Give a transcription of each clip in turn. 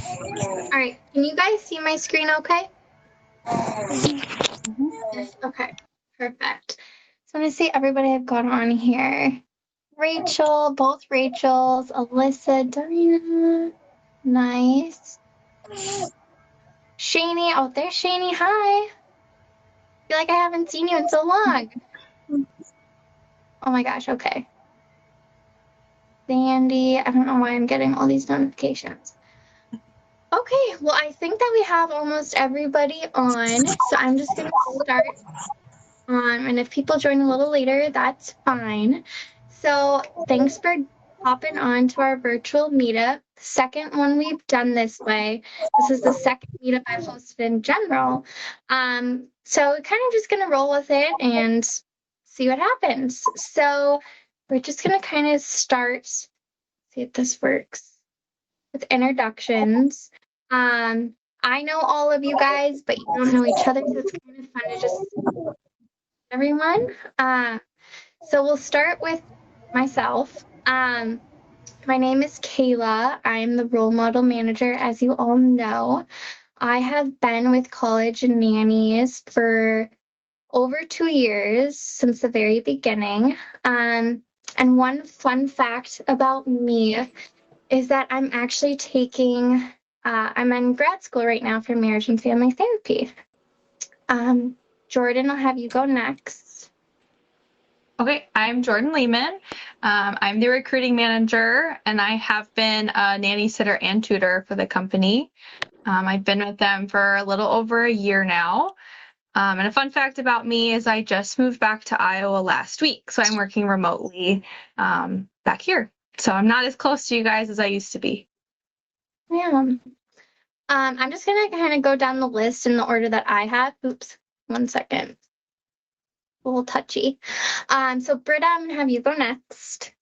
All right, can you guys see my screen okay? Mhm. Yes, okay, perfect. So I'm gonna see everybody I've got on here. Rachel, both Rachels, Alyssa, Diana, nice. Shani, oh, there's Shani, hi. Feel like I haven't seen you in so long. Oh my gosh, okay. Sandy, I don't know why I'm getting all these notifications. Okay, well, I think that we have almost everybody on, so I'm just gonna start. And if people join a little later, that's fine. So thanks for hopping on to our virtual meetup. Second one we've done this way. This is the second meetup I've hosted in general. So we're kind of just gonna roll with it and see what happens. So we're just gonna kind of start, see if this works, with introductions. Um, I know all of you guys, but you don't know each other, so it's kind of fun to just everyone. So we'll start with myself. My name is Kayla. I'm the role model manager, as you all know. I have been with College Nannies for over 2 years since the very beginning. And one fun fact about me is that I'm actually I'm in grad school right now for marriage and family therapy. Jordan, I'll have you go next. Okay, I'm Jordan Lehman. I'm the recruiting manager, and I have been a nanny sitter and tutor for the company. I've been with them for a little over a year now. And a fun fact about me is I just moved back to Iowa last week, so I'm working remotely back here. So I'm not as close to you guys as I used to be. Yeah. I'm just gonna kind of go down the list in the order that I have. Oops, 1 second. A little touchy. So Britta, I'm gonna have you go next.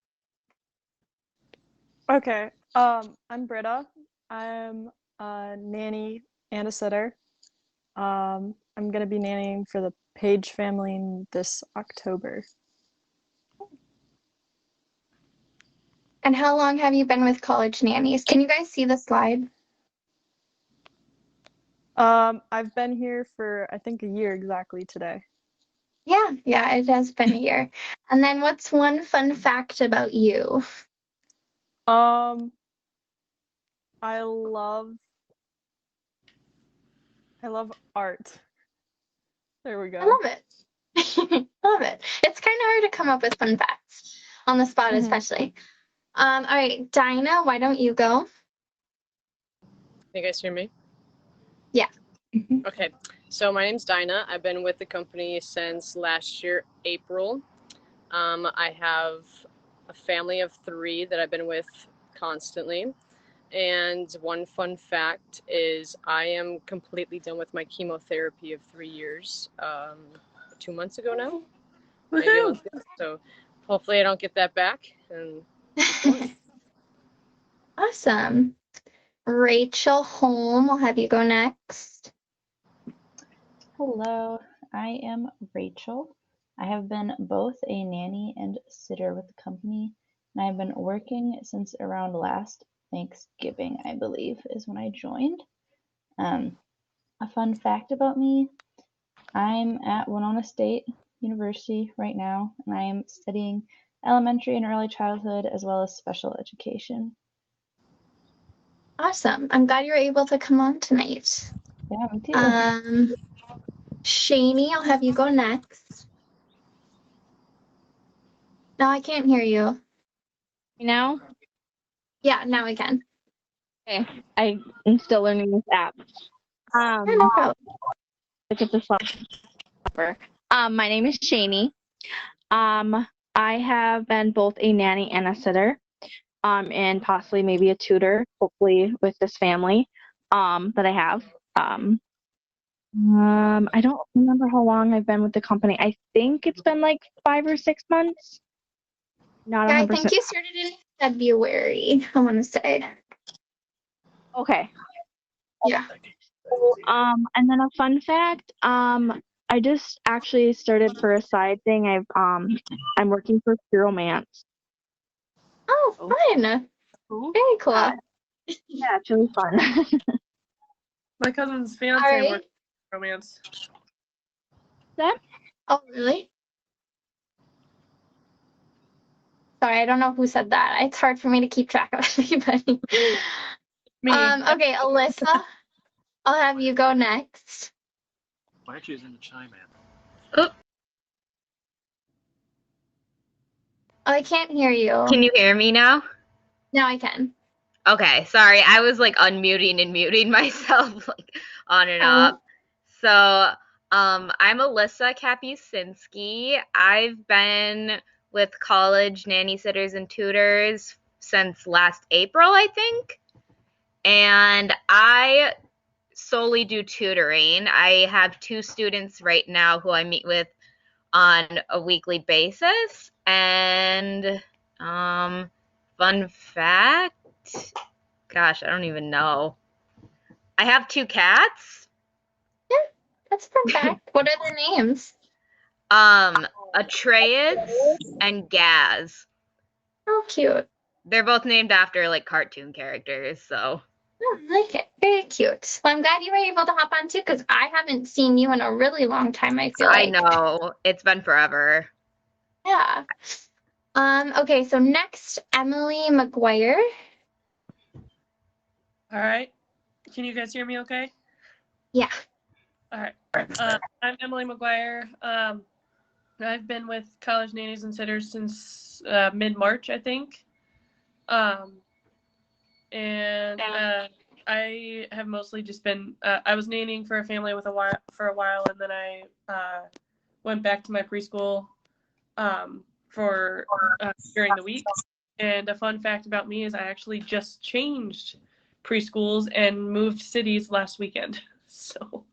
Okay. I'm Britta. I'm a nanny and a sitter. I'm gonna be nannying for the Page family this October. And how long have you been with College Nannies? Can you guys see the slide? I've been here for I think a year exactly today. Yeah, it has been a year. And then what's one fun fact about you? Um, I love I love art. There we I go. love it. I love it. It's kind of hard to come up with fun facts on the spot, hmm especially. All right, Dinah, why don't you go? Can you guys hear me? Yeah. Okay, so my name's Dinah. I've been with the company since last year, April. I have a family of 3 that I've been with constantly. And one fun fact is I am completely done with my chemotherapy of 3 years, 2 months ago now. Maybe a month ago. So hopefully I don't get that back. And Awesome. Rachel Holm, I'll have you go next. Hello, I am Rachel. I have been both a nanny and sitter with the company, and I've been working since around last Thanksgiving, I believe, is when I joined. A fun fact about me, I'm at Winona State University right now, and I am studying elementary and early childhood as well as special education. Awesome. I'm glad you were able to come on tonight. Yeah, me too. Shani, I'll have you go next. No, I can't hear you. Now? Yeah, now we can. Okay. I am still learning this app. Yeah, no problem. Look at the software. My name is Shani. I have been both a nanny and a sitter, and possibly maybe a tutor, hopefully with this family, that I have. I don't remember how long I've been with the company. I think it's been like 5 or 6 months. Not Yeah, I 100%. think you started in February, I want to say. Okay. Yeah. And then a fun fact, I just actually started for a side thing. I'm working for Pure Romance. Oh, fun. Very cool. Yeah, it's really fun. My cousin's All fiance right. works in romance. Oh, really? Sorry, I don't know who said that. It's hard for me to keep track of everybody. Me. Okay, Alyssa, I'll have you go next. Why aren't you using the chime in? Oh, Oh, I can't hear you. Can you hear me now? Now I can. Okay, sorry. I was like unmuting and muting myself like on and off. So, I'm Alyssa Kapusinski. I've been with College Nanny Sitters and Tutors since last April, I think. And I solely do tutoring. I have 2 students right now who I meet with on a weekly basis. And fun fact, gosh, I don't even know. I have 2 cats. That's fun fact. What are their names? Atreus and Gaz. Oh, cute. They're both named after like cartoon characters, so. Oh, I like it. Very cute. Well, I'm glad you were able to hop on too, because I haven't seen you in a really long time, I feel I like. know. It's been forever. Yeah. Okay, so next, Emily McGuire. All right. Can you guys hear me okay? Yeah. All right. I'm Emily McGuire. I've been with College Nannies and Sitters since mid-March, I think. I have mostly just been, I was nannying for a family for a while, and then I went back to my preschool during the week. And a fun fact about me is I actually just changed preschools and moved cities last weekend. So.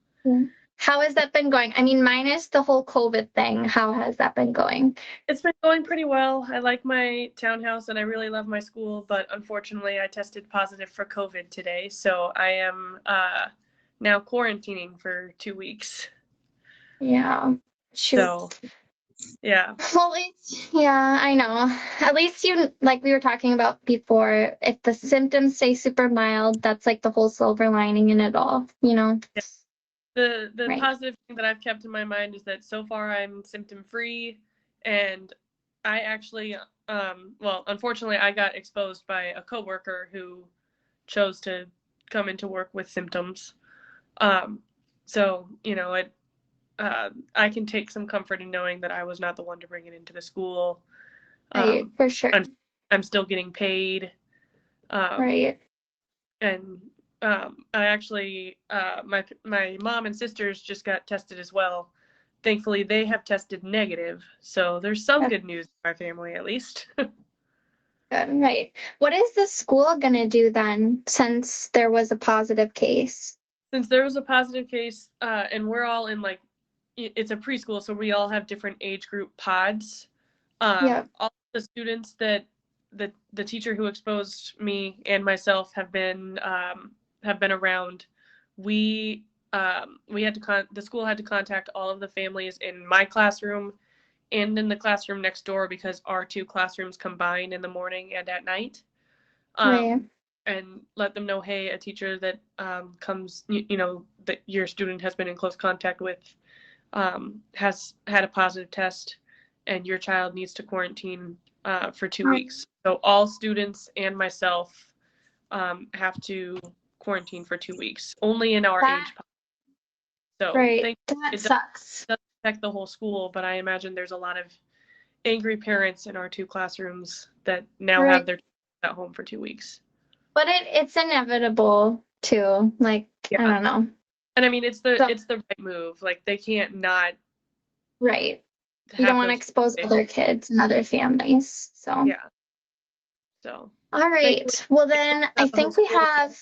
How has that been going? I mean, minus the whole COVID thing, how has that been going? It's been going pretty well. I like my townhouse and I really love my school, but unfortunately I tested positive for COVID today. So I am now quarantining for 2 weeks. Yeah. Shoot. So, yeah. Well, yeah, I know. At least you, like we were talking about before, if the symptoms stay super mild, that's like the whole silver lining in it all, you know? Yeah. The Right. positive thing that I've kept in my mind is that so far I'm symptom free, and I actually, well, unfortunately I got exposed by a coworker who chose to come into work with symptoms. So, you know, I can take some comfort in knowing that I was not the one to bring it into the school. Right, for sure. I'm still getting paid. Right. And I actually, my mom and sisters just got tested as well. Thankfully, they have tested negative, so there's some good news in my family at least. Good, right. What is the school gonna do then, since there was a positive case? Since there was a positive case, and we're all in like, it's a preschool, so we all have different age group pods. Yeah. All the students that the teacher who exposed me and myself have been around. We had to the school had to contact all of the families in my classroom and in the classroom next door, because our 2 classrooms combine in the morning and at night. Right. And let them know, hey, a teacher that comes, you know, that your student has been in close contact with has had a positive test, and your child needs to quarantine for 2 weeks. So all students and myself have to quarantine for 2 weeks, only in our age. So right. That sucks. It doesn't affect the whole school, but I imagine there's a lot of angry parents in our 2 classrooms that now have their children at home for 2 weeks. But it's inevitable too. Like, yeah. I don't know. And I mean, it's the right move. Like, they can't not. Right. You don't want to expose other kids and other families. So. Yeah. So. All right. Well, then I think we have.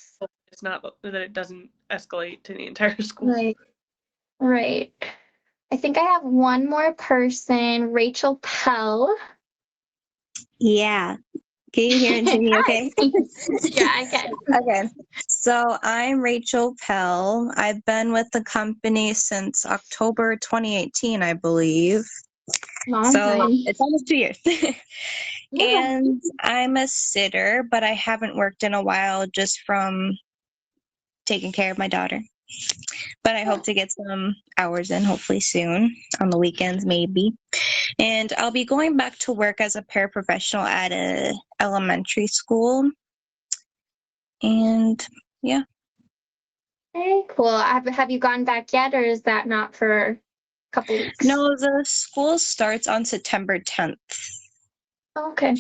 It's not that it doesn't escalate to the entire school. Right. Right. I think I have one more person, Rachel Pell. Yeah. Can you hear and see me okay? Yeah, I can. Okay. So I'm Rachel Pell. I've been with the company since October 2018, I believe. Long time. It's almost 2 years. And I'm a sitter, but I haven't worked in a while just from taking care of my daughter. But I hope to get some hours in hopefully soon, on the weekends maybe. And I'll be going back to work as a paraprofessional at a elementary school. And yeah. Very cool. Have you gone back yet, or is that not for a couple weeks? No, the school starts on September 10th. Okay.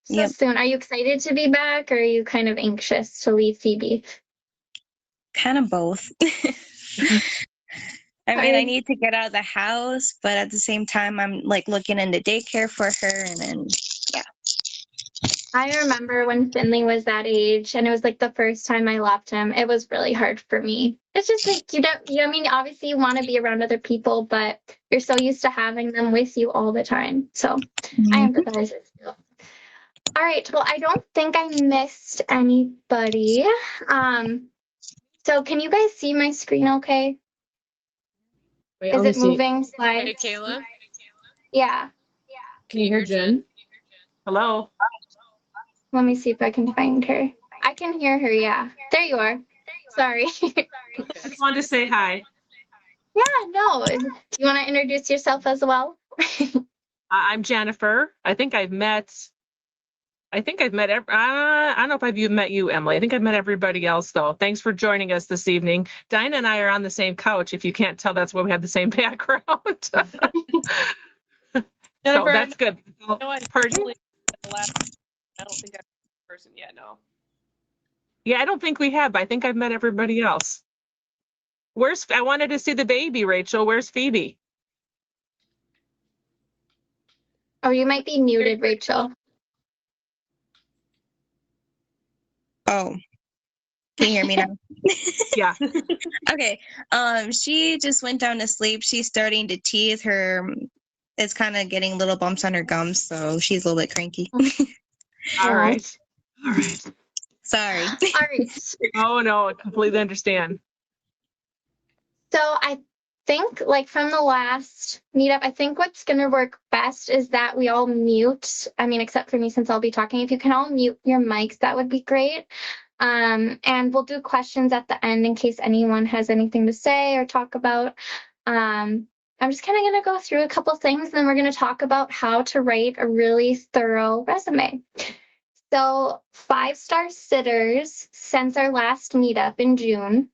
So Yep. soon. Are you excited to be back, or are you kind of anxious to leave Phoebe? Kind of both. I mean, I need to get out of the house, but at the same time, I'm like looking into daycare for her, and then yeah. I remember when Finley was that age, and it was like the first time I left him. It was really hard for me. It's just like I mean, obviously you want to be around other people, but you're so used to having them with you all the time. So I empathize with you. All right. Well, I don't think I missed anybody. So can you guys see my screen okay? Wait, Is let me it see. moving slides? Hey, Kayla. Yeah. Can you hear Jen? Hello. Let me see if I can find her. I can hear her, yeah. There you are. Sorry. I just wanted to say hi. Yeah, no. You want to introduce yourself as well? I'm Jennifer. I think I've met. I don't know if I've met you, Emily. I think I've met everybody else, though. Thanks for joining us this evening. Dinah and I are on the same couch. If you can't tell, that's why we have the same background. So Jennifer, that's good. I know I personally the last. I don't think I've met the person yet. No. Yeah, I don't think we have. I think I've met everybody else. I wanted to see the baby, Rachel. Where's Phoebe? Oh, you might be muted, Rachel. Oh, can you hear me now? Yeah. Okay. She just went down to sleep. She's starting to teeth. It's kind of getting little bumps on her gums, so she's a little bit cranky. All right. All right. Sorry. All right. Oh, no, I completely understand. So I think, like, from the last meetup, I think what's going to work best is that we all mute. I mean, except for me, since I'll be talking. If you can all mute your mics, that would be great. And we'll do questions at the end in case anyone has anything to say or talk about. I'm just kind of going to go through a couple things, and then we're going to talk about how to write a really thorough resume. So 5-star sitters since our last meetup in June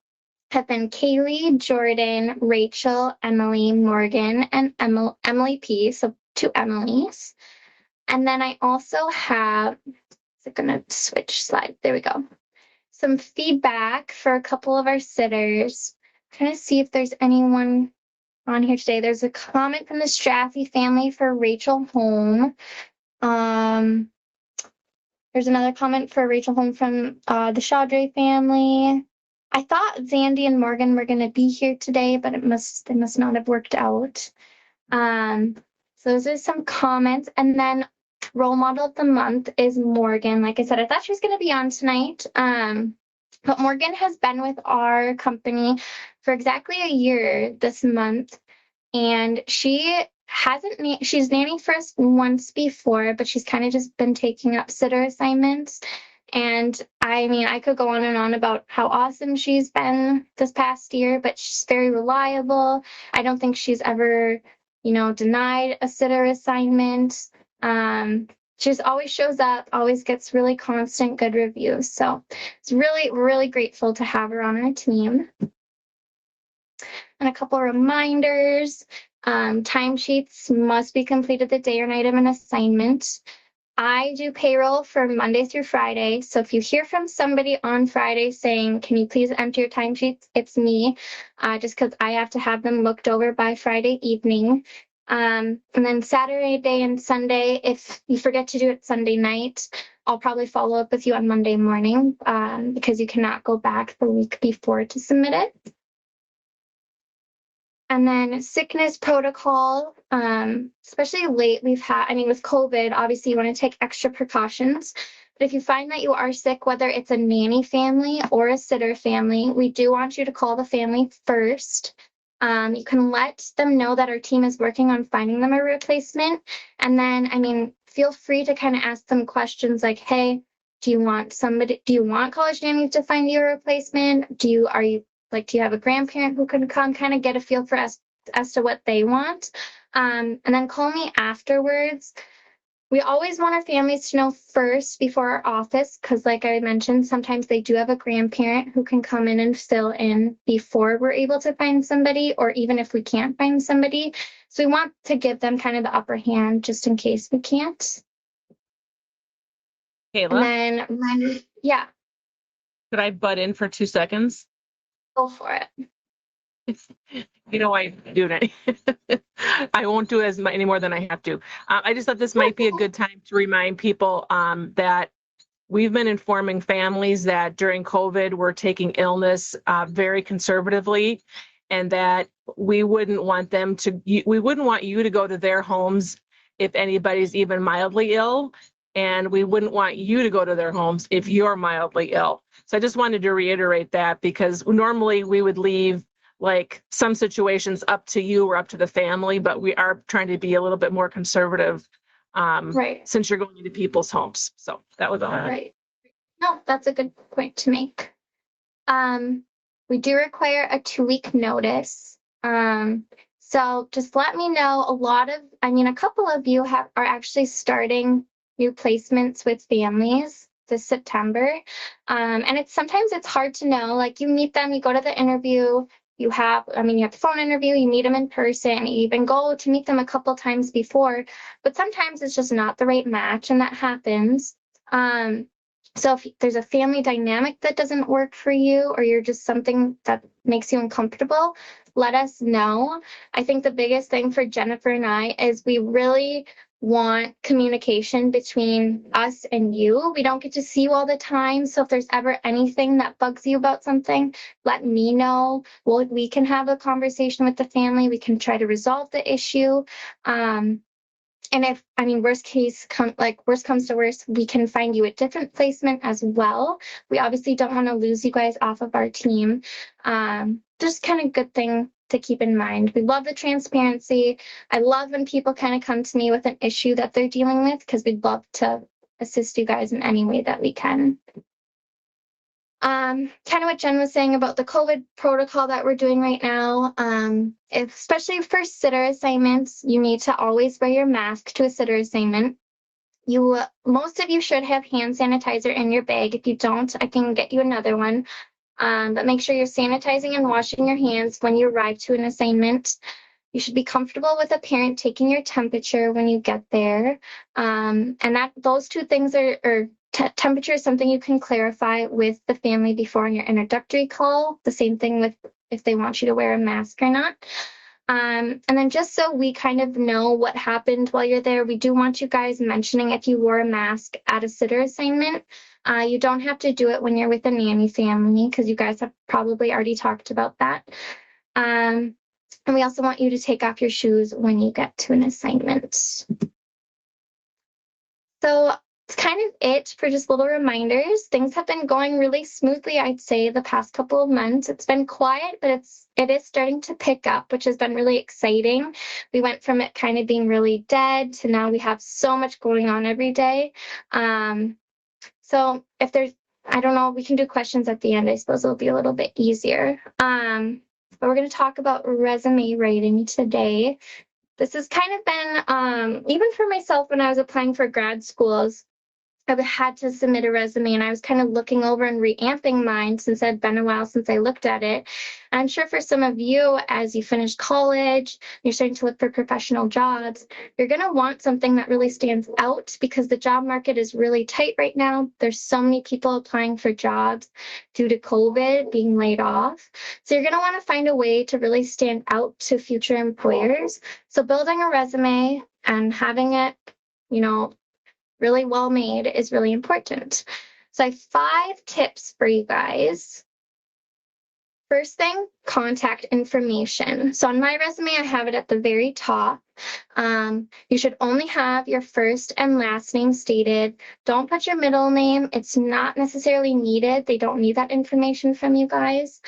have been Kaylee, Jordan, Rachel, Emily, Morgan, and Emily P. So 2 Emilys. And then I also have, is it going to switch slide? There we go. Some feedback for a couple of our sitters. I'm trying to see if there's anyone on here today. There's a comment from the Strathy family for Rachel Home. There's another comment for Rachel Home from the Chaudry family. I thought Zandy and Morgan were going to be here today, but they must not have worked out. So those are some comments. And then role model of the month is Morgan. Like I said, I thought she was going to be on tonight. But Morgan has been with our company for exactly a year this month. And she's nannied for us once before, but she's kind of just been taking up sitter assignments. And I mean, I could go on and on about how awesome she's been this past year, but she's very reliable. I don't think she's ever, denied a sitter assignment. She just always shows up, always gets really constant good reviews. So it's really, really grateful to have her on our team. And a couple of reminders. Timesheets must be completed the day or night of an assignment. I do payroll for Monday through Friday. So if you hear from somebody on Friday saying, can you please enter your timesheets? It's me, just because I have to have them looked over by Friday evening. And then Saturday day and Sunday, if you forget to do it Sunday night, I'll probably follow up with you on Monday morning because you cannot go back the week before to submit it. And then sickness protocol, especially late with COVID, obviously you want to take extra precautions. But if you find that you are sick, whether it's a nanny family or a sitter family, we do want you to call the family first. You can let them know that our team is working on finding them a replacement. And then, feel free to kind of ask them questions like, hey, do you want college nannies to find you a replacement? Do you have a grandparent who can come, kind of get a feel for as to what they want? And then call me afterwards. We always want our families to know first before our office, because like I mentioned, sometimes they do have a grandparent who can come in and fill in before we're able to find somebody, or even if we can't find somebody. So we want to give them kind of the upper hand just in case we can't. Kayla, And then, yeah, could I butt in for 2 seconds? go for it. You know, I do it. I won't do as much any more than I have to. I just thought this might be a good time to remind people that we've been informing families that during COVID, we're taking illness very conservatively, and that we wouldn't want you to go to their homes if anybody's even mildly ill, and we wouldn't want you to go to their homes if you're mildly ill. So I just wanted to reiterate that, because normally we would leave like some situations up to you or up to the family, but we are trying to be a little bit more conservative Right. since you're going into people's homes. So that was all. Right. No, that's a good point to make. We do require a 2-week notice. So just let me know. A couple of you are actually starting new placements with families this September. And sometimes it's hard to know, like you meet them, you go to the interview, you have the phone interview, you meet them in person, you even go to meet them a couple times before, but sometimes it's just not the right match, and that happens. So if there's a family dynamic that doesn't work for you, or you're just something that makes you uncomfortable, let us know. I think the biggest thing for Jennifer and I is we really want communication between us and you. We don't get to see you all the time. So if there's ever anything that bugs you about something, let me know. We can have a conversation with the family. We can try to resolve the issue. And if, worst comes to worst, we can find you a different placement as well. We obviously don't want to lose you guys off of our team. Just kind of good thing to keep in mind. We love the transparency. I love when people kind of come to me with an issue that they're dealing with, because we'd love to assist you guys in any way that we can. Kind of what Jen was saying about the COVID protocol that we're doing right now. Especially for sitter assignments, you need to always wear your mask to a sitter assignment. Most of you should have hand sanitizer in your bag. If you don't, I can get you another one. But make sure you're sanitizing and washing your hands when you arrive to an assignment. You should be comfortable with a parent taking your temperature when you get there. And those two things temperature is something you can clarify with the family before on your introductory call. The same thing with if they want you to wear a mask or not. And then just so we kind of know what happened while you're there, we do want you guys mentioning if you wore a mask at a sitter assignment. You don't have to do it when you're with a nanny family, because you guys have probably already talked about that. And we also want you to take off your shoes when you get to an assignment. So it's kind of it for just little reminders. Things have been going really smoothly, I'd say, the past couple of months. It's been quiet, but it is starting to pick up, which has been really exciting. We went from it kind of being really dead to now we have so much going on every day. So if there's, I don't know, we can do questions at the end. I suppose it'll be a little bit easier. But we're going to talk about resume writing today. This has kind of been, even for myself when I was applying for grad schools, I've had to submit a resume, and I was kind of looking over and reamping mine since it had been a while since I looked at it. I'm sure for some of you, as you finish college, you're starting to look for professional jobs, you're going to want something that really stands out, because the job market is really tight right now. There's so many people applying for jobs due to COVID, being laid off. So you're going to want to find a way to really stand out to future employers. So building a resume and having it, really well made is really important. So I have 5 tips for you guys. First thing, contact information. So on my resume, I have it at the very top. You should only have your first and last name stated. Don't put your middle name. It's not necessarily needed. They don't need that information from you guys.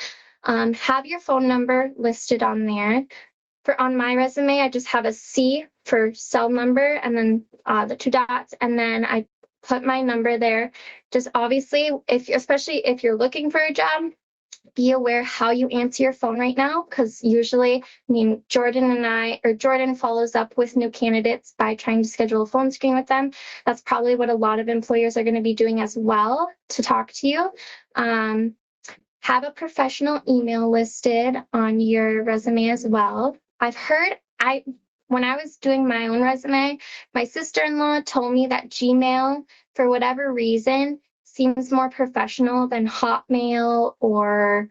Have your phone number listed on there. for on my resume, I just have a C for cell number and then the 2 dots, and then I put my number there. Just obviously, especially if you're looking for a job, be aware how you answer your phone right now, because usually, I mean, Jordan follows up with new candidates by trying to schedule a phone screen with them. That's probably what a lot of employers are going to be doing as well to talk to you. Have a professional email listed on your resume as well. I've heard, when I was doing my own resume, my sister-in-law told me that Gmail, for whatever reason, seems more professional than Hotmail or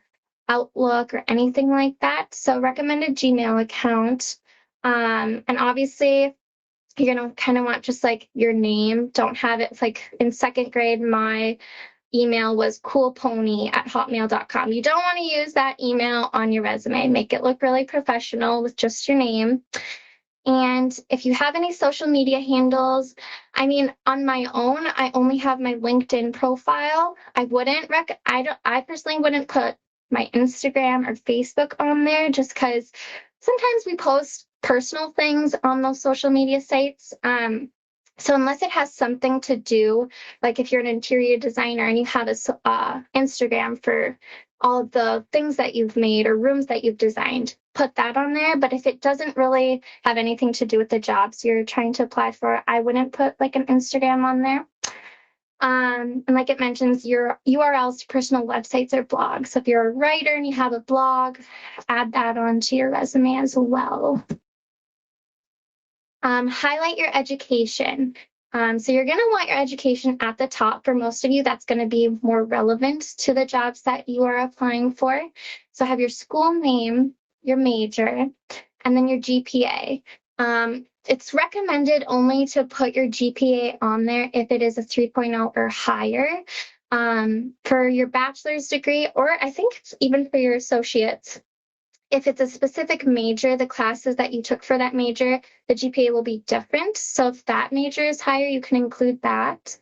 Outlook or anything like that. So recommended Gmail account. And obviously, you're going to kind of want just like your name. Don't have it like in 2nd grade, my email was coolpony@hotmail.com. You don't want to use that email on your resume. Make it look really professional with just your name. And if you have any social media handles, I mean, on my own, I only have my LinkedIn profile. I personally wouldn't put my Instagram or Facebook on there, just because sometimes we post personal things on those social media sites. So unless it has something to do, like if you're an interior designer and you have a Instagram for all of the things that you've made or rooms that you've designed, put that on there. But if it doesn't really have anything to do with the jobs you're trying to apply for, I wouldn't put like an Instagram on there. And like it mentions, your URLs to personal websites or blogs. So if you're a writer and you have a blog, add that onto your resume as well. Highlight your education. So you're going to want your education at the top. For most of you, that's going to be more relevant to the jobs that you are applying for. So have your school name, your major, and then your GPA. It's recommended only to put your GPA on there if it is a 3.0 or higher. For your bachelor's degree, or I think even for your associates, if it's a specific major, the classes that you took for that major, the GPA will be different. So if that major is higher, you can include that.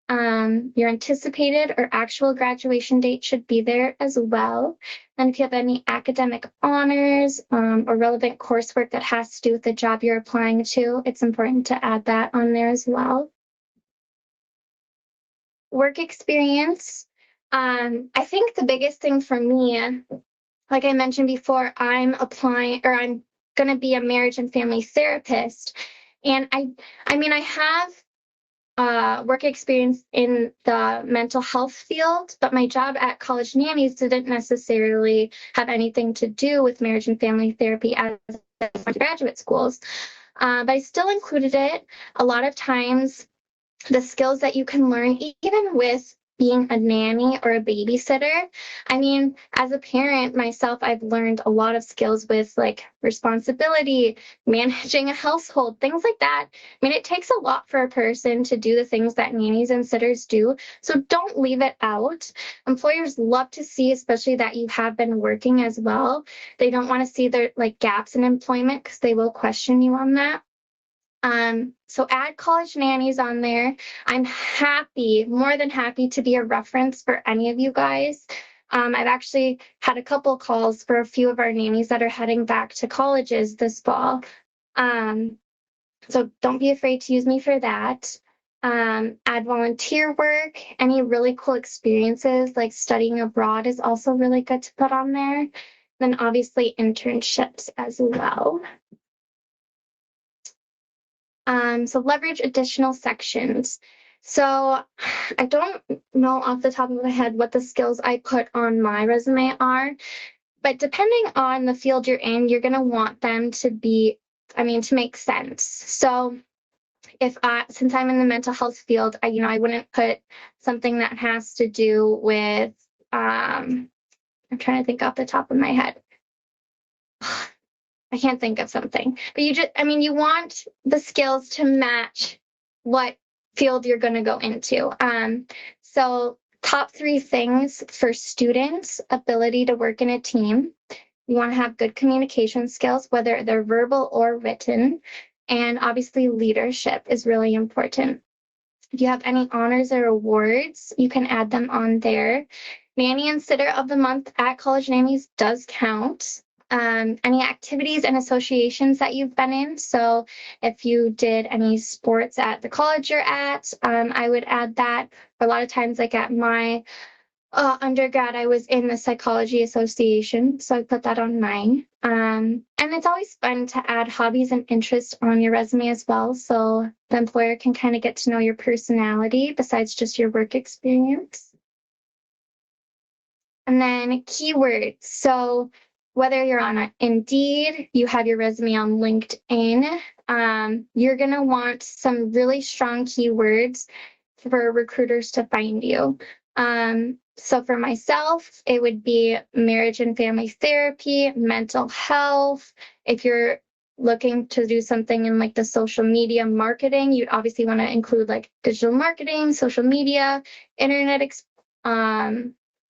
Your anticipated or actual graduation date should be there as well. And if you have any academic honors or relevant coursework that has to do with the job you're applying to, it's important to add that on there as well. Work experience. I think the biggest thing for me, like I mentioned before, I'm going to be a marriage and family therapist. And I mean, I have work experience in the mental health field, but my job at College Nannies didn't necessarily have anything to do with marriage and family therapy as graduate schools. But I still included it. A lot of times, the skills that you can learn, even with being a nanny or a babysitter. I mean, as a parent myself, I've learned a lot of skills with like responsibility, managing a household, things like that. I mean, it takes a lot for a person to do the things that nannies and sitters do. So don't leave it out. Employers love to see, especially that you have been working as well. They don't want to see their like gaps in employment because they will question you on that. So add College Nannies on there. I'm more than happy to be a reference for any of you guys. I've actually had a couple calls for a few of our nannies that are heading back to colleges this fall. So don't be afraid to use me for that. Add volunteer work. Any really cool experiences like studying abroad is also really good to put on there. Then obviously internships as well. So leverage additional sections. So I don't know off the top of my head what the skills I put on my resume are, but depending on the field you're in, you're going to want them to make sense. So since I'm in the mental health field, I wouldn't put something that has to do with, I'm trying to think off the top of my head. I can't think of something, but you want the skills to match what field you're going to go into. So top 3 things for students: ability to work in a team. You want to have good communication skills, whether they're verbal or written. And obviously leadership is really important. If you have any honors or awards, you can add them on there. Nanny and Sitter of the Month at College Nannies does count. any activities and associations that you've been in. So if you did any sports at the college you're at, I would add that. A lot of times, like at my undergrad, I was in the psychology association, so I put that on mine. And it's always fun to add hobbies and interests on your resume as well, so the employer can kind of get to know your personality besides just your work experience. And then keywords. So whether you're on Indeed, you have your resume on LinkedIn, you're going to want some really strong keywords for recruiters to find you. So for myself, it would be marriage and family therapy, mental health. If you're looking to do something in like the social media marketing, you'd obviously want to include like digital marketing, social media, internet,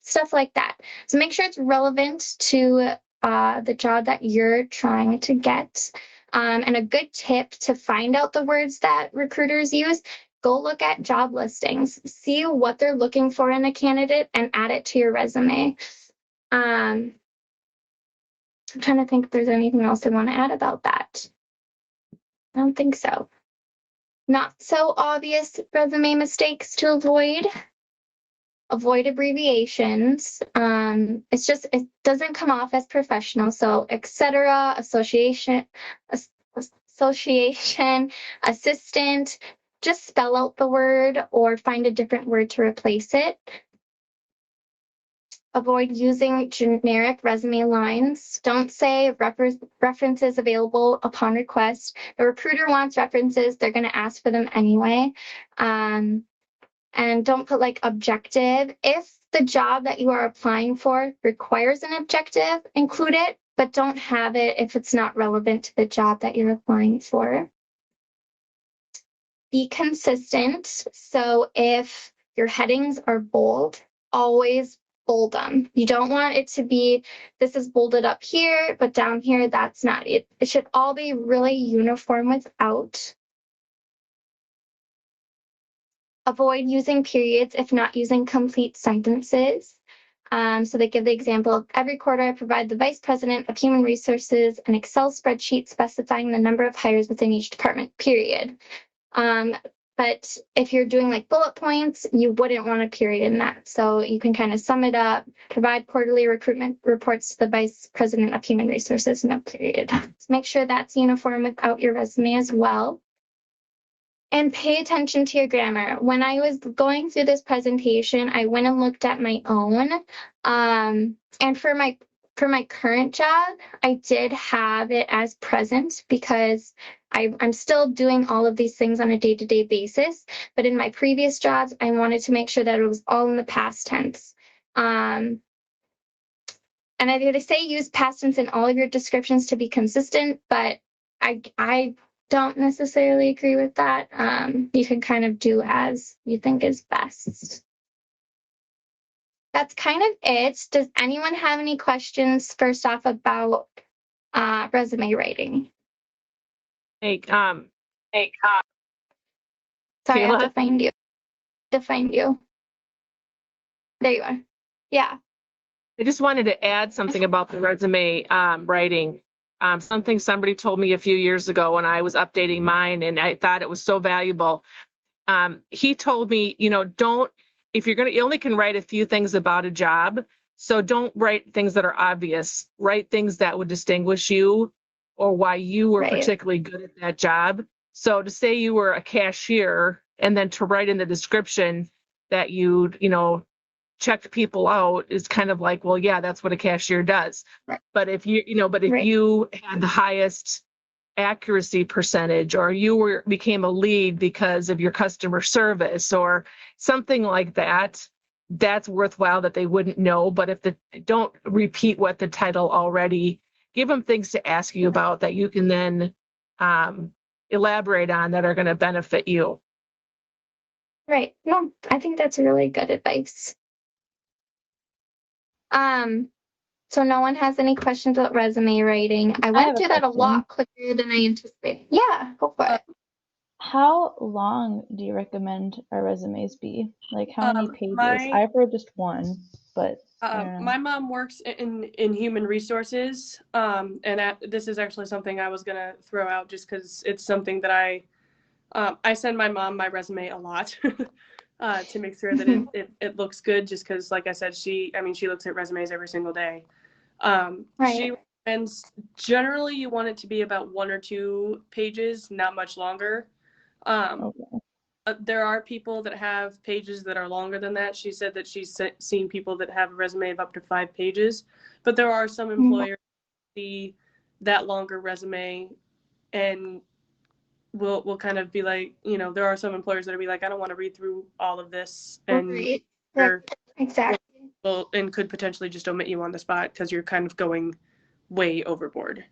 stuff like that. So make sure it's relevant to the job that you're trying to get. And a good tip to find out the words that recruiters use, go look at job listings, see what they're looking for in a candidate and add it to your resume. I'm trying to think if there's anything else I want to add about that. I don't think so. Not so obvious resume mistakes to avoid. Avoid abbreviations. It's just, it doesn't come off as professional. So, etc., association, assistant, just spell out the word or find a different word to replace it. Avoid using generic resume lines. Don't say references available upon request. The recruiter wants references. They're going to ask for them anyway. And don't put like objective. If the job that you are applying for requires an objective, include it, but don't have it if it's not relevant to the job that you're applying for. Be consistent. So if your headings are bold, always bold them. You don't want it to be, this is bolded up here, but down here, that's not it. It should all be really uniform without. Avoid using periods if not using complete sentences. So they give the example of every quarter I provide the Vice President of Human Resources an Excel spreadsheet specifying the number of hires within each department, period. But if you're doing like bullet points, you wouldn't want a period in that. So you can kind of sum it up, provide quarterly recruitment reports to the Vice President of Human Resources, no period. So make sure that's uniform without your resume as well. And pay attention to your grammar. When I was going through this presentation, I went and looked at my own. And for my current job, I did have it as present because I'm still doing all of these things on a day-to-day basis. But in my previous jobs, I wanted to make sure that it was all in the past tense. And they say use past tense in all of your descriptions to be consistent, but I don't necessarily agree with that. You can kind of do as you think is best. That's kind of it. Does anyone have any questions first off about resume writing? Hey, Sorry, I have to find you. There you are. Yeah. I just wanted to add something about the resume writing. Something somebody told me a few years ago when I was updating mine, and I thought it was so valuable. He told me, if you're you only can write a few things about a job, so don't write things that are obvious. Write things that would distinguish you or why you were particularly good at that job. So to say you were a cashier and then to write in the description that you checked people out is kind of like, well, yeah, that's what a cashier does. Right. But if you had the highest accuracy percentage, or you became a lead because of your customer service or something like that, that's worthwhile that they wouldn't know. But if don't repeat what the title already, give them things to ask you about that you can then elaborate on that are going to benefit you. Right. No, I think that's really good advice. So no one has any questions about resume writing. I went through that a lot quicker than I anticipated. Yeah, go for it. How long do you recommend our resumes be? Like how many pages? I've read just one. but I don't know. My mom works in human resources, this is actually something I was gonna throw out just because it's something that I send my mom my resume a lot to make sure that it looks good. Just because, like I said, she looks at resumes every single day. Right. She recommends generally you want it to be about 1 or 2 pages, not much longer. Okay. There are people that have pages that are longer than that. She said that she's seen people that have a resume of up to 5 pages, but there are some employers that see that longer resume and will kind of be like, there are some employers that'll be like, I don't want to read through all of this, and Right. Exactly. and could potentially just omit you on the spot because you're kind of going way overboard.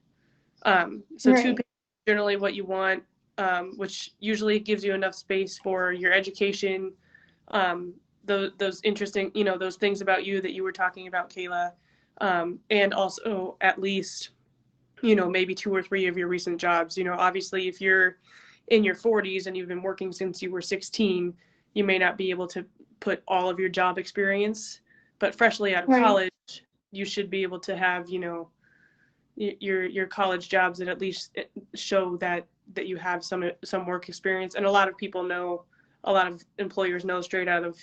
So 2 Right. pages is generally what you want. Which usually gives you enough space for your education, those interesting, those things about you that you were talking about, Kayla, and also at least, maybe 2 or 3 of your recent jobs. Obviously, if you're in your 40s and you've been working since you were 16, you may not be able to put all of your job experience, but freshly out of college, you should be able to have, your college jobs that at least show that you have some work experience. And a lot of employers know straight out of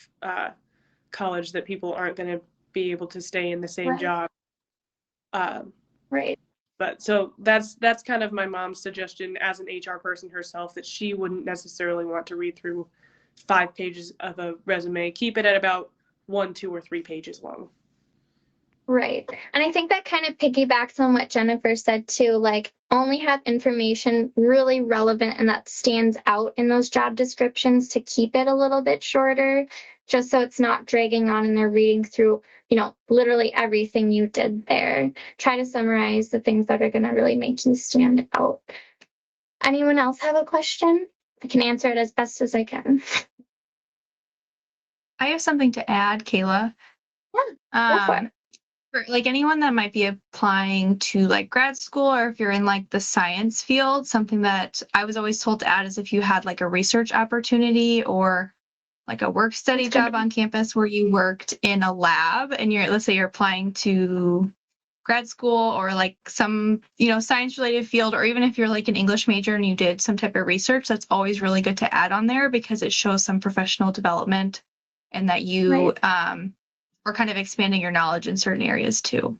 college that people aren't going to be able to stay in the same job. Right. But so that's kind of my mom's suggestion as an HR person herself, that she wouldn't necessarily want to read through 5 pages of a resume. Keep it at about 1, 2, or 3 pages long. Right. And I think that kind of piggybacks on what Jennifer said too, like only have information really relevant and that stands out in those job descriptions to keep it a little bit shorter, just so it's not dragging on and they're reading through, literally everything you did there. Try to summarize the things that are going to really make you stand out. Anyone else have a question? I can answer it as best as I can. I have something to add, Kayla. Yeah, go for it. For like anyone that might be applying to like grad school, or if you're in like the science field, something that I was always told to add is if you had like a research opportunity or like a work study job on campus where you worked in a lab and let's say you're applying to grad school or like some, science related field, or even if you're like an English major and you did some type of research, that's always really good to add on there because it shows some professional development and that you, or kind of expanding your knowledge in certain areas too.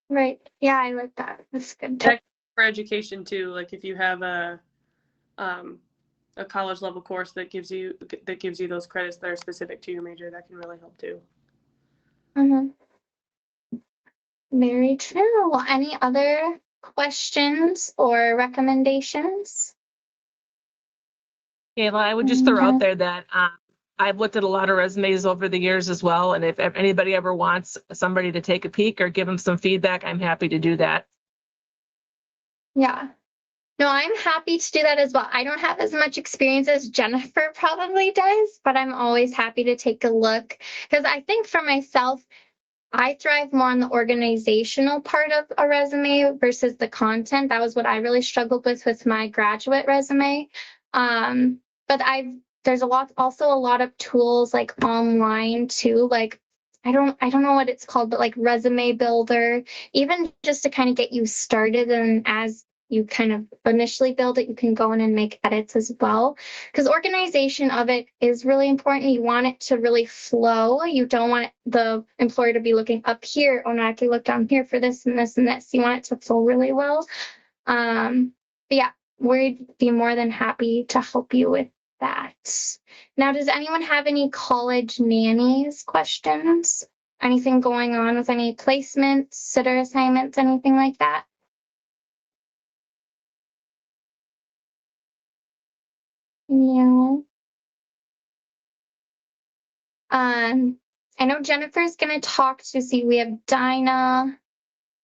Right. Yeah, I like that. That's good tip. For education too, like if you have a college level course that gives you those credits that are specific to your major, that can really help too. Very true. Any other questions or recommendations? Kayla, I would just throw out there that I've looked at a lot of resumes over the years as well, and if anybody ever wants somebody to take a peek or give them some feedback, I'm happy to do that. Yeah. No, I'm happy to do that as well. I don't have as much experience as Jennifer probably does, but I'm always happy to take a look because I think for myself, I thrive more on the organizational part of a resume versus the content. That was what I really struggled with my graduate resume. But there's also a lot of tools like online too, like I don't know what it's called, but like Resume Builder, even just to kind of get you started. And as you kind of initially build it, you can go in and make edits as well. Because organization of it is really important. You want it to really flow. You don't want the employer to be looking up here. Oh no, I can look down here for this and this and this. You want it to flow really well. But yeah, we'd be more than happy to help you with that. Now, does anyone have any college nannies questions? Anything going on with any placements, sitter assignments, anything like that? Yeah. I know Jennifer's gonna talk to see. We have Dinah,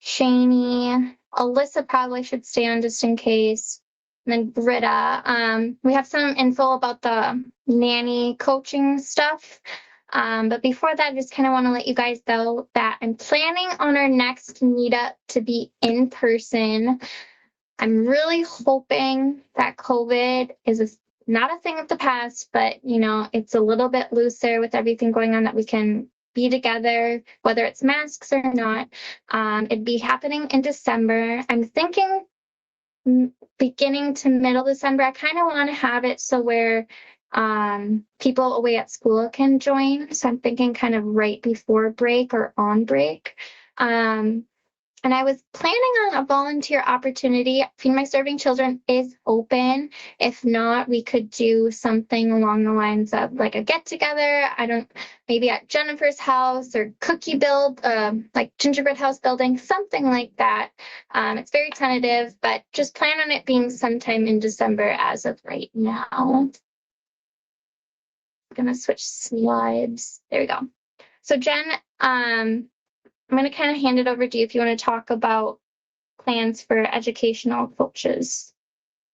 Shani, Alyssa probably should stay on just in case. And then Britta. We have some info about the nanny coaching stuff. But before that, I just kind of want to let you guys know that I'm planning on our next meetup to be in person. I'm really hoping that COVID is not a thing of the past, but it's a little bit looser with everything going on, that we can be together, whether it's masks or not. It'd be happening in December. I'm thinking beginning to middle December. I kind of want to have it so where people away at school can join. So I'm thinking kind of right before break or on break. And I was planning on a volunteer opportunity. Feed My Starving Children is open. If not, we could do something along the lines of like a get together. Maybe at Jennifer's house or cookie build, like gingerbread house building, something like that. It's very tentative, but just plan on it being sometime in December as of right now. I'm gonna switch slides. There we go. So Jen, I'm going to kind of hand it over to you if you want to talk about plans for educational coaches.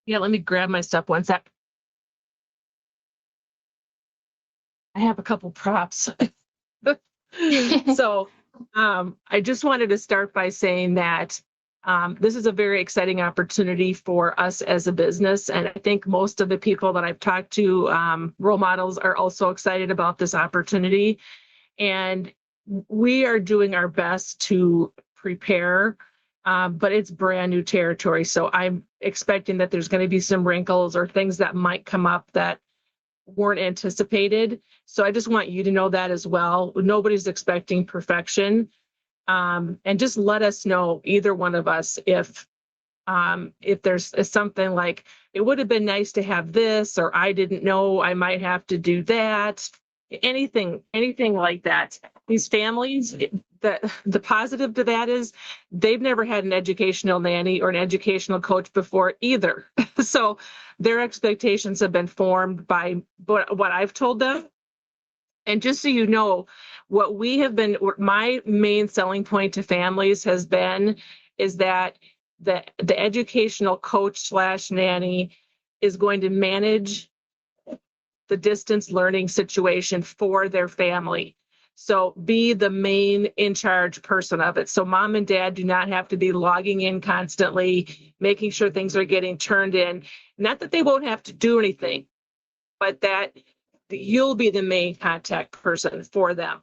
Yeah, let me grab my stuff one sec. I have a couple props. So I just wanted to start by saying that this is a very exciting opportunity for us as a business. And I think most of the people that I've talked to, role models, are also excited about this opportunity. And we are doing our best to prepare, but it's brand new territory. So I'm expecting that there's going to be some wrinkles or things that might come up that weren't anticipated. So I just want you to know that as well. Nobody's expecting perfection. And just let us know, either one of us, if there's something like, it would have been nice to have this, or I didn't know I might have to do that. Anything like that. These families, the positive to that is they've never had an educational nanny or an educational coach before either. So their expectations have been formed by what I've told them. And just so you know, my main selling point to families has been is that the educational coach / nanny is going to manage the distance learning situation for their family. So be the main in charge person of it. So mom and dad do not have to be logging in constantly, making sure things are getting turned in. Not that they won't have to do anything, but that you'll be the main contact person for them.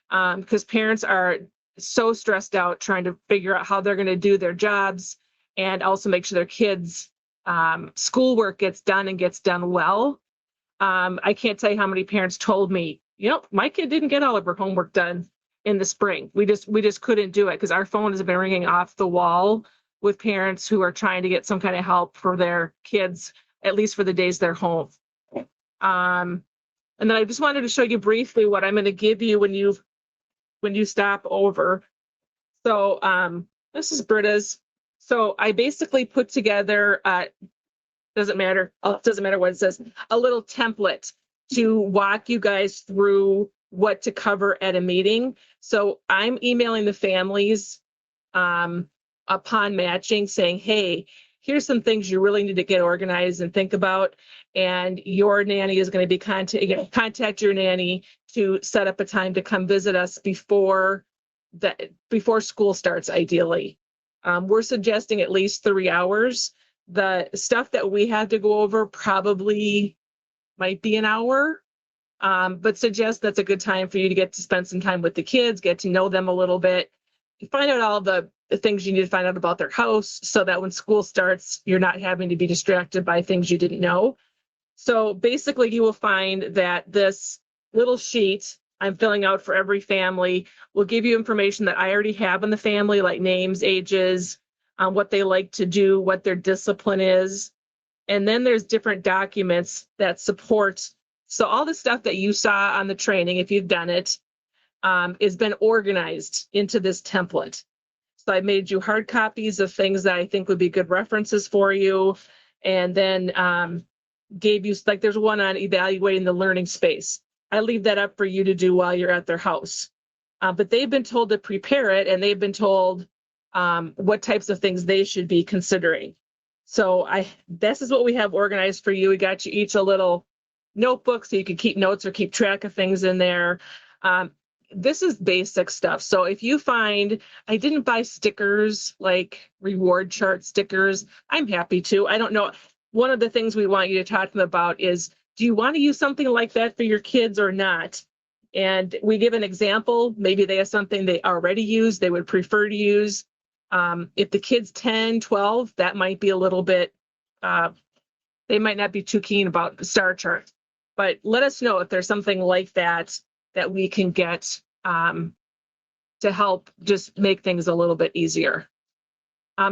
Because parents are so stressed out trying to figure out how they're going to do their jobs and also make sure their kids' schoolwork gets done and gets done well. I can't tell you how many parents told me, my kid didn't get all of her homework done in the spring. We just couldn't do it because our phone has been ringing off the wall with parents who are trying to get some kind of help for their kids, at least for the days they're home. And then I just wanted to show you briefly what I'm going to give you when you stop over. So this is Britta's. So I basically put together doesn't matter what it says, a little template to walk you guys through what to cover at a meeting. So I'm emailing the families upon matching saying, hey, here's some things you really need to get organized and think about. And your nanny is going to be contact your nanny to set up a time to come visit us before school starts, ideally. We're suggesting at least 3 hours. The stuff that we had to go over probably might be an hour, but suggest that's a good time for you to get to spend some time with the kids, get to know them a little bit, find out all the things you need to find out about their house so that when school starts, you're not having to be distracted by things you didn't know. So basically, you will find that this little sheet I'm filling out for every family will give you information that I already have on the family, like names, ages, what they like to do, what their discipline is. And then there's different documents that support. So all the stuff that you saw on the training, if you've done it, has been organized into this template. So I made you hard copies of things that I think would be good references for you. And then gave you, like there's one on evaluating the learning space. I leave that up for you to do while you're at their house. But they've been told to prepare it, and they've been told what types of things they should be considering. So this is what we have organized for you. We got you each a little notebook so you can keep notes or keep track of things in there. This is basic stuff. So if you find I didn't buy stickers, like reward chart stickers, I'm happy to. I don't know. One of the things we want you to talk to them about is, do you want to use something like that for your kids or not? and we give an example. Maybe they have something they already use, they would prefer to use. If the kid's 10, 12, that might be a little bit, they might not be too keen about the star chart. But let us know if there's something like that that we can get to help just make things a little bit easier.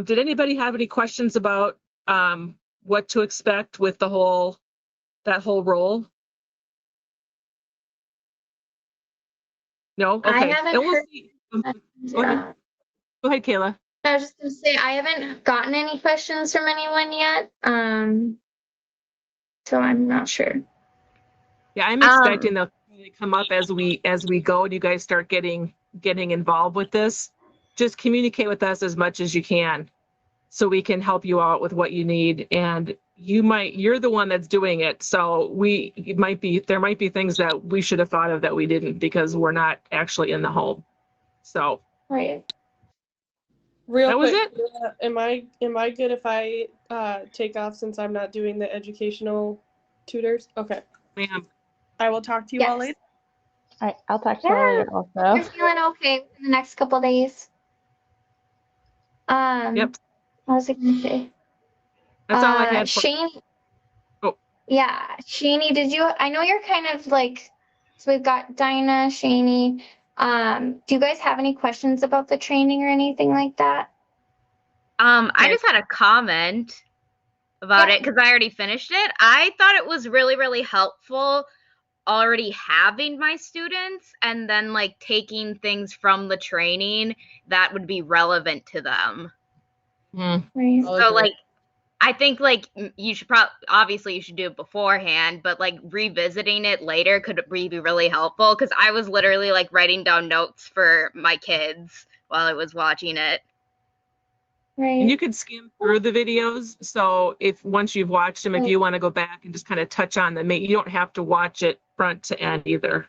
Did anybody have any questions about what to expect with that whole role? No? Okay. I haven't And we'll heard. see. Go ahead. Go ahead, Kayla. I was just gonna say I haven't gotten any questions from anyone yet. So I'm not sure. Yeah, I'm expecting they'll come up as we go and you guys start getting involved with this. Just communicate with us as much as you can so we can help you out with what you need. And you're the one that's doing it. So there might be things that we should have thought of that we didn't because we're not actually in the home. So Right. Real that was quick, it. am I good if I take off since I'm not doing the educational tutors? Okay. Ma'am. I will talk to you all Yes. later. All right, I'll talk to you later You're also. feeling okay in the next couple days. Yep. What was I gonna say? That's all I had for Shane. Oh. Yeah, Shaney, I know you're kind of like, so we've got Dinah, Shaney. Do you guys have any questions about the training or anything like that? I just had a comment about Yeah. it because I already finished it. I thought it was really, really helpful already having my students and then like taking things from the training that would be relevant to them. Right. So like I think like you should obviously you should do it beforehand, but like revisiting it later could be really helpful because I was literally like writing down notes for my kids while I was watching it. Right. And you could skim through the videos. So once you've watched them, if you want to go back and just kind of touch on them, you don't have to watch it front to end either.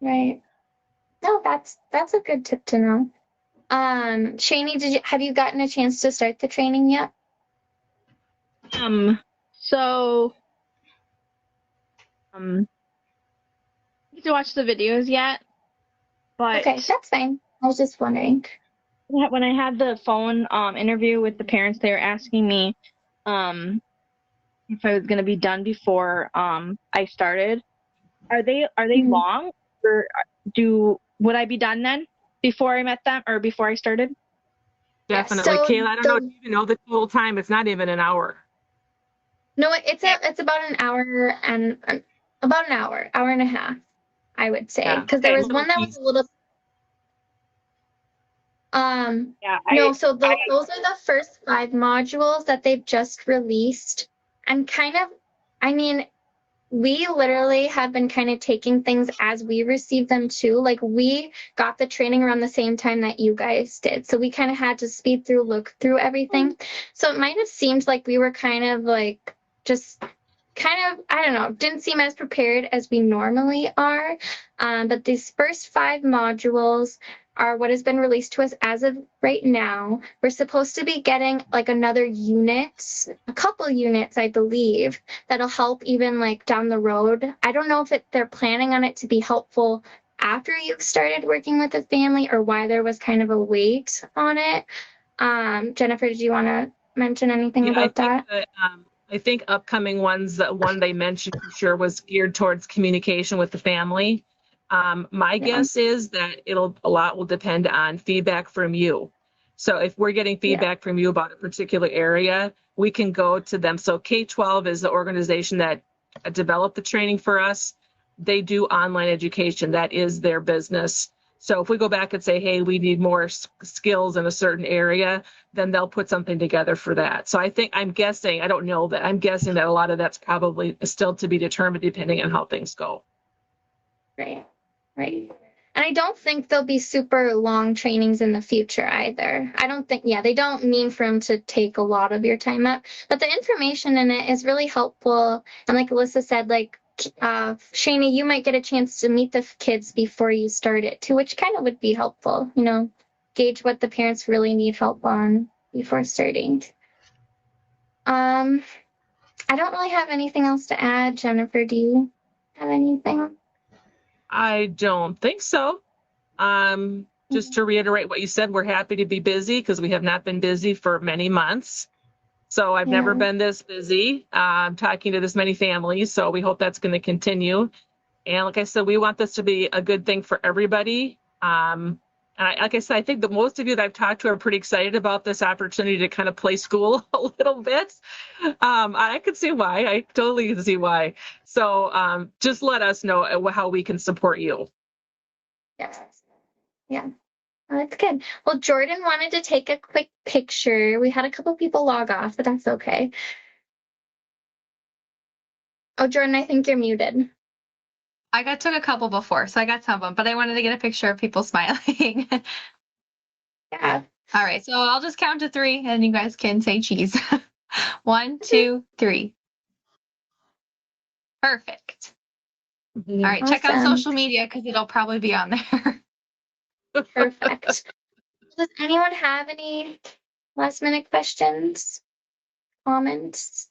Right. No, that's a good tip to know. Shaney, have you gotten a chance to start the training yet? So I haven't watched the videos yet, but Okay, that's fine. I was just wondering. when I had the phone interview with the parents, they were asking me if I was going to be done before I started. Are they long, or would I be done then before I met them or before I started? Definitely. So Kayla, I don't know if you even know the total time. It's not even an hour. No, it's about an hour and hour and a half, I would say, Yeah. because there Okay, was one that was a little. No, so those are the first 5 modules that they've just released, and I mean, we literally have been kind of taking things as we receive them too. Like we got the training around the same time that you guys did, so we kind of had to speed through, look through everything. So it might have seemed like we were kind of like just I don't know, didn't seem as prepared as we normally are. But these first 5 modules are what has been released to us as of right now. We're supposed to be getting like another unit, a couple units, I believe, that'll help even like down the road. I don't know if they're planning on it to be helpful after you've started working with a family or why there was kind of a wait on it. Jennifer, did you want to mention anything about that? I think upcoming ones, the one they mentioned for sure was geared towards communication with the family. My guess is that a lot will depend on feedback from you. So if we're getting feedback from you about a particular area, we can go to them. So K-12 is the organization that developed the training for us. They do online education. That is their business. So if we go back and say, hey, we need more skills in a certain area, then they'll put something together for that. So I'm guessing that a lot of that's probably still to be determined depending on how things go. Right. And I don't think there'll be super long trainings in the future either. I don't think, they don't mean for them to take a lot of your time up, but the information in it is really helpful. And like Alyssa said, like, Shaney, you might get a chance to meet the kids before you start it too, which kind of would be helpful, gauge what the parents really need help on before starting. I don't really have anything else to add. Jennifer, do you have anything? I don't think so. Just to reiterate what you said, we're happy to be busy because we have not been busy for many months. So I've never Yeah. been this busy, talking to this many families. So we hope that's going to continue. And like I said, we want this to be a good thing for everybody. Like I said, I think that most of you that I've talked to are pretty excited about this opportunity to kind of play school a little bit. I could see why. I totally can see why. So just let us know how we can support you. Yes. Yeah. Oh, that's good. Well, Jordan wanted to take a quick picture. We had a couple people log off, but that's okay. Oh, Jordan, I think you're muted. Took a couple before, so I got some of them, but I wanted to get a picture of people smiling. Yeah. All right, so I'll just count to 3 and you guys can say cheese. 1, 2, 3. Perfect. All right, check out Awesome. social media because it'll probably be on there. Perfect. Does anyone have any last minute questions, comments?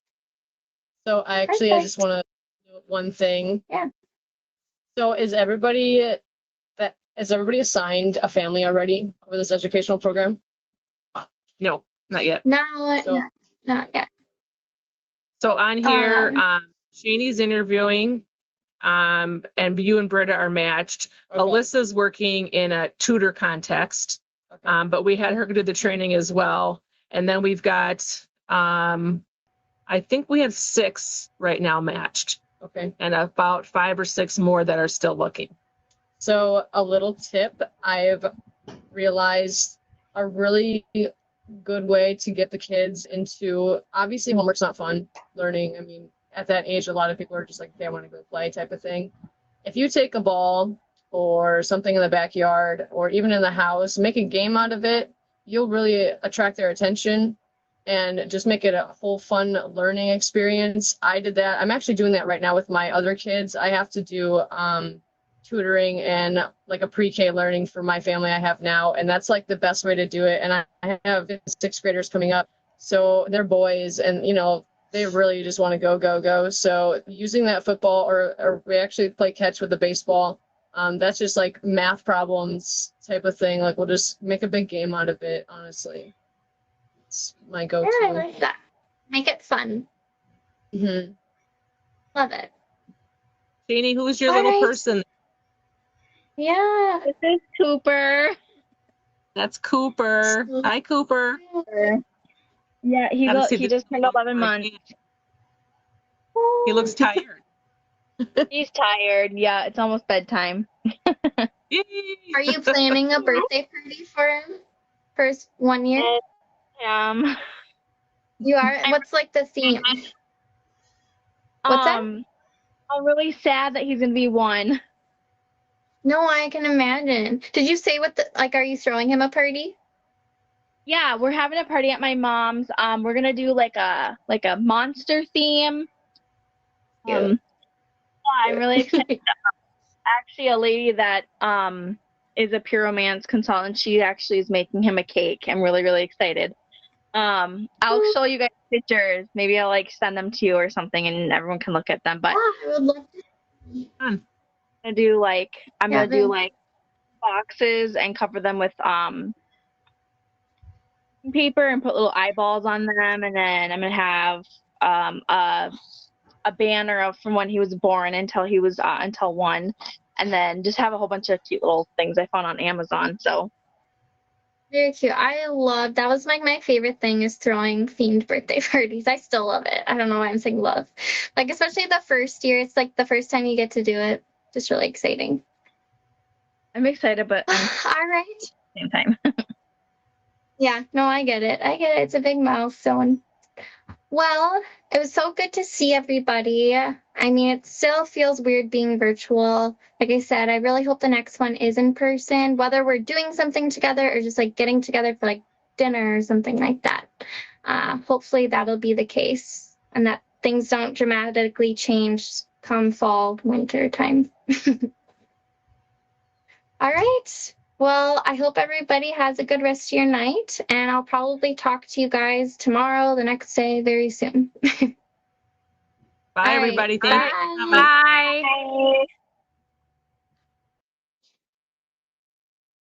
So I just want to do one thing. Yeah. So is everybody assigned a family already over this educational program? No, not yet. No, So- not yet. So on here, Shanie's interviewing, and you and Britta are matched. Okay. Alyssa's working in a tutor context, Okay. but we had her do the training as well. And then we've got, I think we have 6 right now matched, Okay. and about 5 or 6 more that are still looking. So a little tip I've realized a really good way to get the kids into, obviously homework's not fun learning. I mean, at that age, a lot of people are just like, okay, I want to go play type of thing. If you take a ball or something in the backyard or even in the house, make a game out of it, you'll really attract their attention and just make it a whole fun learning experience. I did that. I'm actually doing that right now with my other kids. I have to do tutoring and like a pre-K learning for my family I have now, and that's like the best way to do it. And I have 6th graders coming up, so they're boys, and you know they really just want to go. So using that football, or we actually play catch with the baseball. That's just like math problems type of thing. Like we'll just make a big game out of it. Honestly, it's my go-to. Yeah, I like that. Make it fun. Mm-hmm. Love it. Shanie, who's your All little right. person? Yeah. This is Cooper. That's Cooper. Hi, Cooper. Yeah, Gotta see he the- just turned 11 months. He looks tired. He's tired. Yeah, it's almost bedtime. Yay! Are you planning a birthday party for him? For his 1 year? You are? What's like the theme? What's that? I'm really sad that he's gonna be 1. No, I can imagine. Did you say are you throwing him a party? Yeah, we're having a party at my mom's. We're gonna do like a monster theme. Yeah, I'm really excited. Actually, a lady that is a pyromance consultant, she actually is making him a cake. I'm really, really excited. I'll show you guys pictures. Maybe I'll like send them to you or something, and everyone can look at them. But I would love to. Fun. I'm gonna do like boxes and cover them with paper and put little eyeballs on them, and then I'm gonna have a banner of from when he was born until he was until 1, and then just have a whole bunch of cute little things I found on Amazon. So Very cute. That was like my favorite thing is throwing themed birthday parties. I still love it. I don't know why I'm saying love. Like, especially the first year. It's like the first time you get to do it. Just really exciting. I'm excited, but I'm All right. at the same time. Yeah, no, I get it. It's a big milestone. Well, it was so good to see everybody. I mean, it still feels weird being virtual. Like I said, I really hope the next one is in person, whether we're doing something together or just like getting together for like dinner or something like that. Hopefully that'll be the case and that things don't dramatically change come fall, winter time. All right. Well, I hope everybody has a good rest of your night, and I'll probably talk to you guys tomorrow, the next day, very soon. Bye, All right, everybody. Thank you. bye. Bye. Bye.